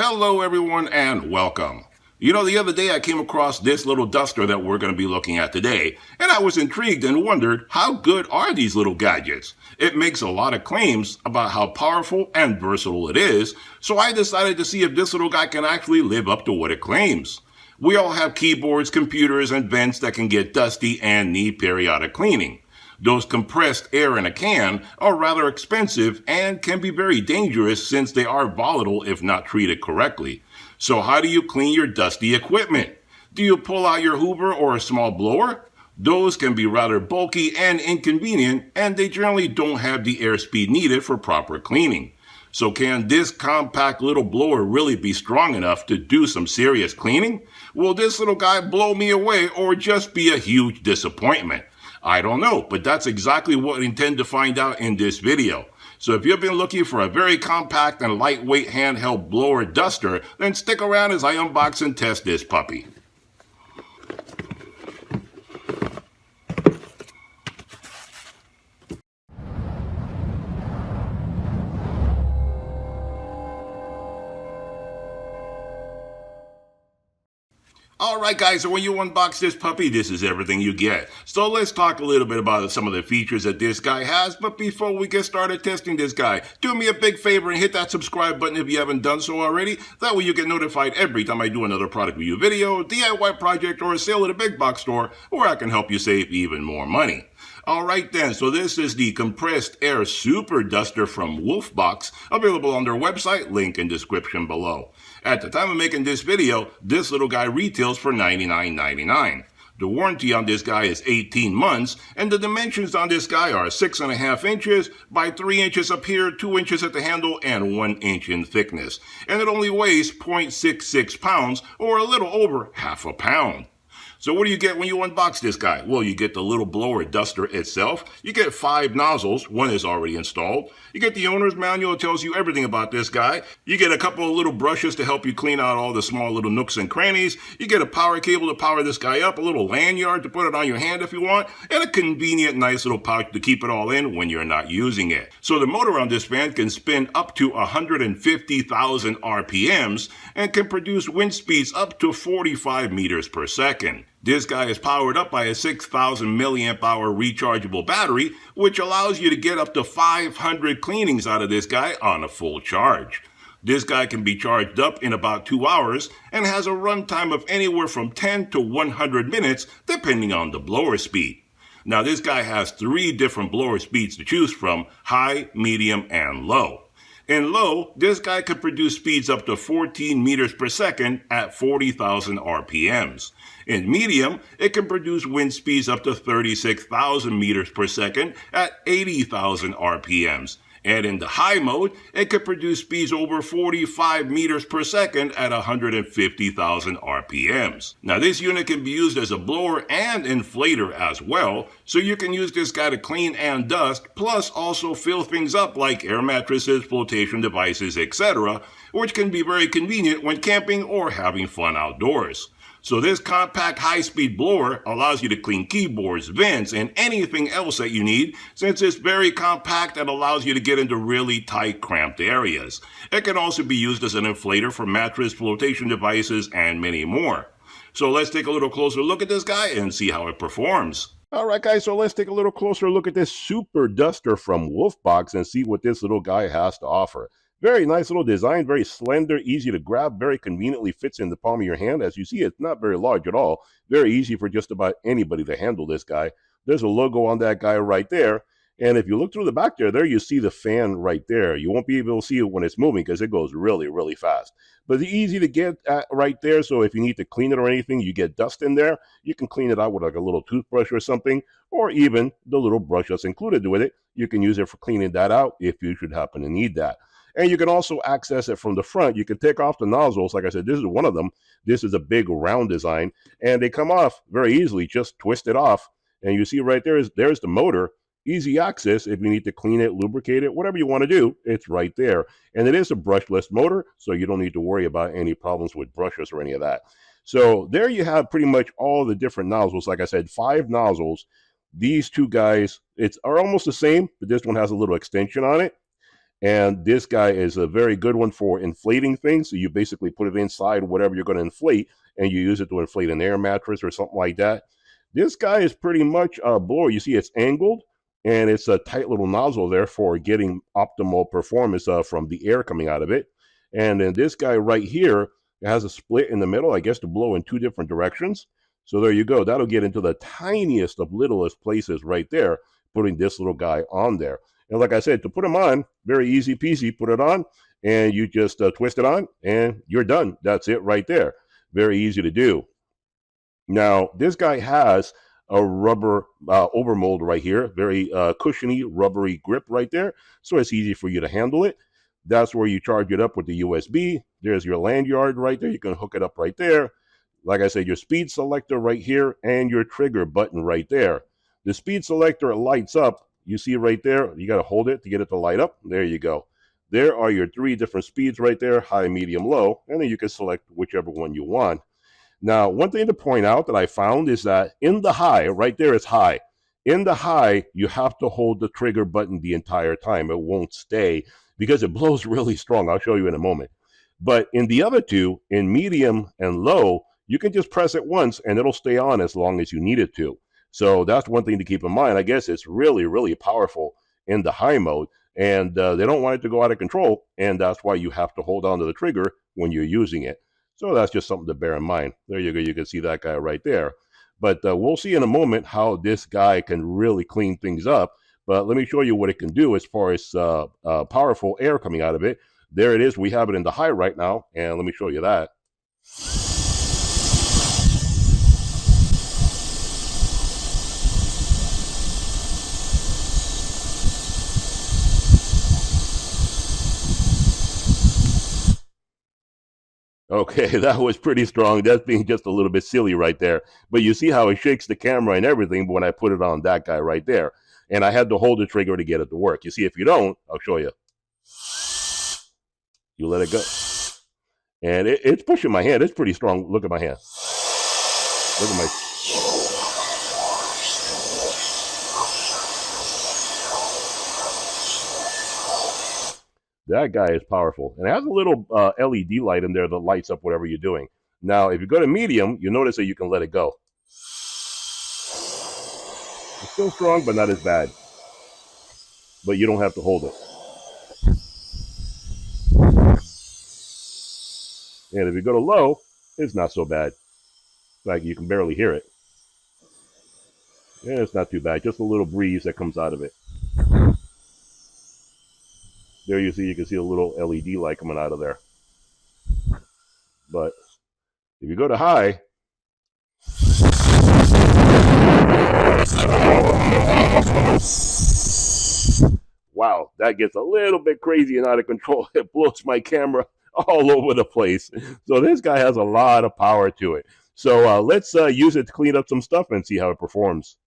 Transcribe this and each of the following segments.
Hello everyone and welcome. The other day I came across this little duster that we're going to be looking at today, and I was intrigued and wondered how good are these little gadgets? It makes a lot of claims about how powerful and versatile it is, so I decided to see if this little guy can actually live up to what it claims. We all have keyboards, computers, and vents that can get dusty and need periodic cleaning. Those compressed air in a can are rather expensive and can be very dangerous since they are volatile if not treated correctly. So how do you clean your dusty equipment? Do you pull out your Hoover or a small blower? Those can be rather bulky and inconvenient, and they generally don't have the airspeed needed for proper cleaning. So can this compact little blower really be strong enough to do some serious cleaning? Will this little guy blow me away or just be a huge disappointment? I don't know, but that's exactly what I intend to find out in this video. So if you've been looking for a very compact and lightweight handheld blower duster, then stick around as I unbox and test this puppy. Alright guys, so when you unbox this puppy, this is everything you get. So let's talk a little bit about some of the features that this guy has, but before we get started testing this guy, do me a big favor and hit that subscribe button if you haven't done so already. That way you get notified every time I do another product review video, DIY project, or a sale at a big box store, where I can help you save even more money. Alright then, so this is the compressed air super duster from WolfBox, available on their website, link in description below. At the time of making this video, this little guy retails for $99.99. The warranty on this guy is 18 months, and the dimensions on this guy are 6.5 inches by 3 inches up here, 2 inches at the handle, and 1 inch in thickness. And it only weighs 0.66 pounds, or a little over half a pound. So what do you get when you unbox this guy? Well, you get the little blower duster itself. You get 5 nozzles. One is already installed. You get the owner's manual. It tells you everything about this guy. You get a couple of little brushes to help you clean out all the small little nooks and crannies. You get a power cable to power this guy up, a little lanyard to put it on your hand if you want, and a convenient nice little pouch to keep it all in when you're not using it. So the motor on this fan can spin up to 150,000 RPMs and can produce wind speeds up to 45 meters per second. This guy is powered up by a 6,000 milliamp hour rechargeable battery, which allows you to get up to 500 cleanings out of this guy on a full charge. This guy can be charged up in about 2 hours and has a runtime of anywhere from 10 to 100 minutes, depending on the blower speed. Now this guy has 3 different blower speeds to choose from: high, medium, and low. In low, this guy could produce speeds up to 14 meters per second at 40,000 RPMs. In medium, it can produce wind speeds up to 36,000 meters per second at 80,000 RPMs. And in the high mode, it could produce speeds over 45 meters per second at 150,000 RPMs. Now this unit can be used as a blower and inflator as well, so you can use this guy to clean and dust, plus also fill things up like air mattresses, flotation devices, etc., which can be very convenient when camping or having fun outdoors. So this compact high-speed blower allows you to clean keyboards, vents, and anything else that you need, since it's very compact and allows you to get into really tight, cramped areas. It can also be used as an inflator for mattress, flotation devices, and many more. So let's take a little closer look at this guy and see how it performs. Alright guys, so let's take a little closer look at this super duster from WolfBox and see what this little guy has to offer. Very nice little design, very slender, easy to grab, very conveniently fits in the palm of your hand. As you see, it's not very large at all. Very easy for just about anybody to handle this guy. There's a logo on that guy right there. And if you look through the back there you see the fan right there. You won't be able to see it when it's moving because it goes really, really fast. But it's easy to get at right there, so if you need to clean it or anything, you get dust in there, you can clean it out with like a little toothbrush or something, or even the little brush that's included with it. You can use it for cleaning that out if you should happen to need that. And you can also access it from the front. You can take off the nozzles. Like I said, this is one of them. This is a big round design, and they come off very easily. Just twist it off, and you see right there's the motor. Easy access if you need to clean it, lubricate it, whatever you want to do, it's right there. And it is a brushless motor, so you don't need to worry about any problems with brushes or any of that. So there you have pretty much all the different nozzles. Like I said, 5 nozzles. These two guys are almost the same, but this one has a little extension on it. And this guy is a very good one for inflating things. So you basically put it inside whatever you're going to inflate, and you use it to inflate an air mattress or something like that. This guy is pretty much a blower. You see, it's angled, and it's a tight little nozzle there for getting optimal performance from the air coming out of it. And then this guy right here has a split in the middle, I guess, to blow in two different directions. So there you go. That'll get into the tiniest of littlest places right there, putting this little guy on there. And like I said, to put them on, very easy peasy, put it on, and you just twist it on, and you're done. That's it right there. Very easy to do. Now, this guy has a rubber overmold right here, very cushiony, rubbery grip right there, so it's easy for you to handle it. That's where you charge it up with the USB. There's your lanyard right there. You can hook it up right there. Like I said, your speed selector right here and your trigger button right there. The speed selector lights up. You see right there, you got to hold it to get it to light up. There you go. There are your three different speeds right there, high, medium, low, and then you can select whichever one you want. Now, one thing to point out that I found is that in the high, right there is high. In the high, you have to hold the trigger button the entire time. It won't stay because it blows really strong. I'll show you in a moment. But in the other two, in medium and low, you can just press it once and it'll stay on as long as you need it to. So that's one thing to keep in mind. I guess it's really, really powerful in the high mode, and they don't want it to go out of control, and that's why you have to hold on to the trigger when you're using it. So that's just something to bear in mind. There you go. You can see that guy right there. But we'll see in a moment how this guy can really clean things up. But let me show you what it can do as far as powerful air coming out of it. There it is. We have it in the high right now, and let me show you that. Okay, that was pretty strong. That's being just a little bit silly right there. But you see how it shakes the camera and everything when I put it on that guy right there. And I had to hold the trigger to get it to work. You see, if you don't, I'll show you. You let it go. And it's pushing my hand. It's pretty strong. Look at my hand. Look at my... That guy is powerful. And it has a little LED light in there that lights up whatever you're doing. Now, if you go to medium, you notice that you can let it go. It's still strong, but not as bad. But you don't have to hold it. And if you go to low, it's not so bad. Like you can barely hear it. Yeah, it's not too bad. Just a little breeze that comes out of it. There you can see a little LED light coming out of there. But if you go to high, wow, that gets a little bit crazy and out of control. It blows my camera all over the place. So this guy has a lot of power to it. So let's use it to clean up some stuff and see how it performs.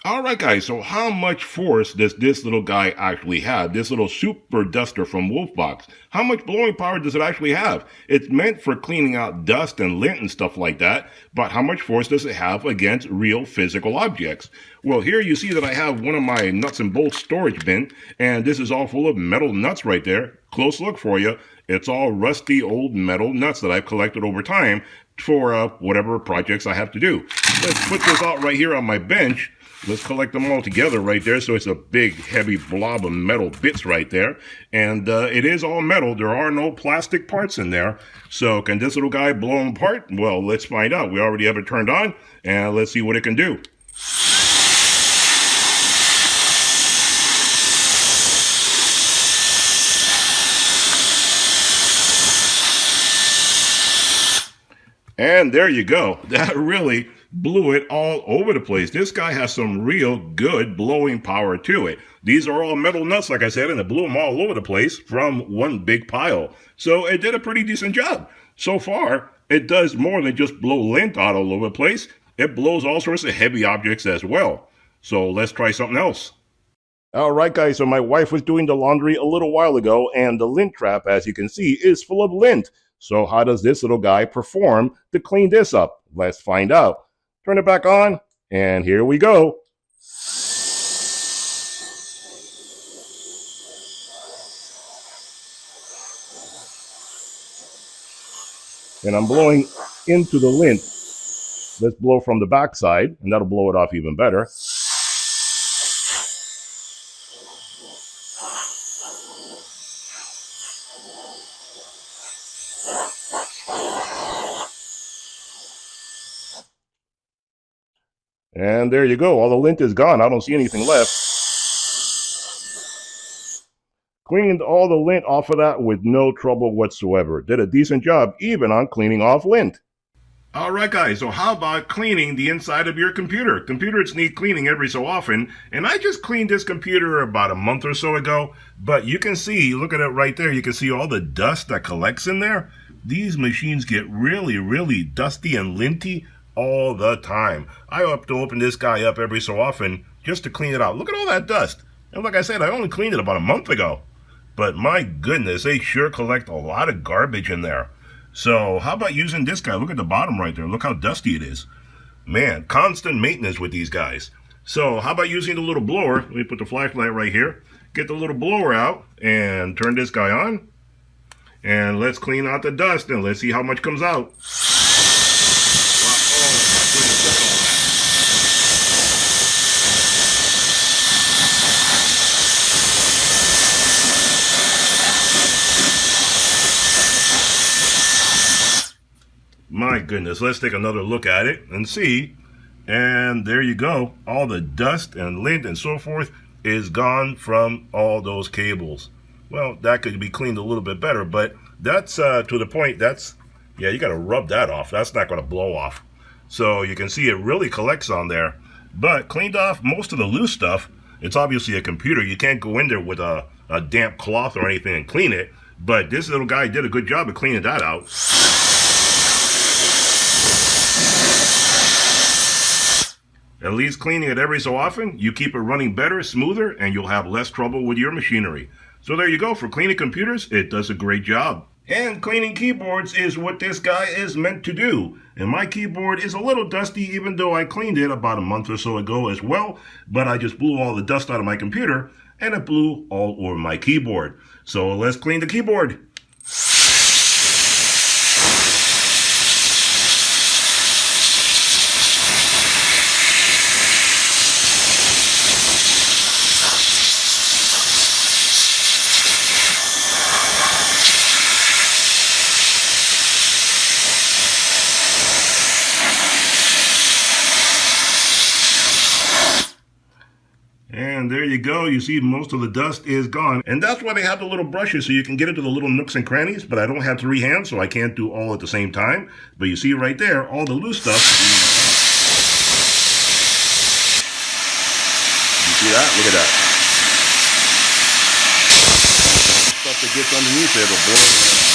All right, guys, so how much force does this little guy actually have? This little super duster from WolfBox. How much blowing power does it actually have? It's meant for cleaning out dust and lint and stuff like that, but how much force does it have against real physical objects? Well, here you see that I have one of my nuts and bolts storage bin, and this is all full of metal nuts right there. Close look for you. It's all rusty old metal nuts that I've collected over time for whatever projects I have to do. Let's put this out right here on my bench. Let's collect them all together right there. So it's a big, heavy blob of metal bits right there. And it is all metal. There are no plastic parts in there. So can this little guy blow them apart? Well, let's find out. We already have it turned on, and let's see what it can do. And there you go. That really blew it all over the place. This guy has some real good blowing power to it. These are all metal nuts, like I said, and it blew them all over the place from one big pile. So it did a pretty decent job. So far, it does more than just blow lint out all over the place. It blows all sorts of heavy objects as well. So let's try something else. All right, guys, so my wife was doing the laundry a little while ago, and the lint trap, as you can see, is full of lint. So how does this little guy perform to clean this up? Let's find out. Turn it back on, and here we go. And I'm blowing into the lint. Let's blow from the back side, and that'll blow it off even better. And there you go. All the lint is gone. I don't see anything left. Cleaned all the lint off of that with no trouble whatsoever. Did a decent job even on cleaning off lint. Alright guys, so how about cleaning the inside of your computer? Computers need cleaning every so often, and I just cleaned this computer about a month or so ago, but you can see, look at it right there, you can see all the dust that collects in there. These machines get really dusty and linty all the time. I have to open this guy up every so often just to clean it out. Look at all that dust. And like I said, I only cleaned it about a month ago. But my goodness, they sure collect a lot of garbage in there. So how about using this guy? Look at the bottom right there. Look how dusty it is. Man, constant maintenance with these guys. So how about using the little blower? Let me put the flashlight right here. Get the little blower out and turn this guy on. And let's clean out the dust and let's see how much comes out. Wow. Oh my goodness, look at all that. My goodness, let's take another look at it and see. And there you go. All the dust and lint and so forth is gone from all those cables. Well, that could be cleaned a little bit better, but that's to the point. That's, yeah, you got to rub that off. That's not going to blow off. So you can see it really collects on there. But cleaned off most of the loose stuff. It's obviously a computer. You can't go in there with a damp cloth or anything and clean it. But this little guy did a good job of cleaning that out. At least cleaning it every so often, you keep it running better, smoother, and you'll have less trouble with your machinery. So there you go. For cleaning computers, it does a great job. And cleaning keyboards is what this guy is meant to do. And my keyboard is a little dusty, even though I cleaned it about a month or so ago as well. But I just blew all the dust out of my computer, and it blew all over my keyboard. So let's clean the keyboard. And there you go. You see most of the dust is gone. And that's why they have the little brushes, so you can get into the little nooks and crannies. But I don't have 3 hands, so I can't do all at the same time. But you see right there, all the loose stuff. You see that? Look at that. Stuff that gets underneath it will blow it.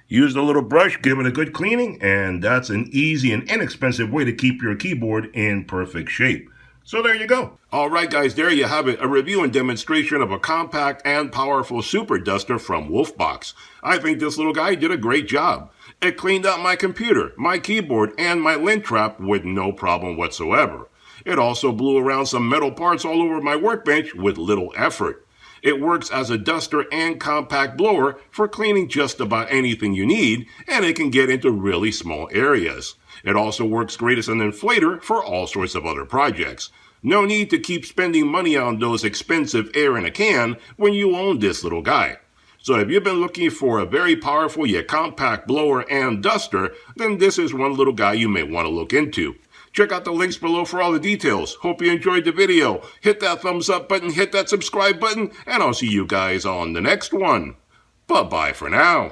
Use the little brush, give it a good cleaning, and that's an easy and inexpensive way to keep your keyboard in perfect shape. So there you go. All right, guys, there you have it. A review and demonstration of a compact and powerful super duster from WolfBox. I think this little guy did a great job. It cleaned out my computer, my keyboard, and my lint trap with no problem whatsoever. It also blew around some metal parts all over my workbench with little effort. It works as a duster and compact blower for cleaning just about anything you need, and it can get into really small areas. It also works great as an inflator for all sorts of other projects. No need to keep spending money on those expensive air in a can when you own this little guy. So if you've been looking for a very powerful yet compact blower and duster, then this is one little guy you may want to look into. Check out the links below for all the details. Hope you enjoyed the video. Hit that thumbs up button, hit that subscribe button, and I'll see you guys on the next one. Bye-bye for now.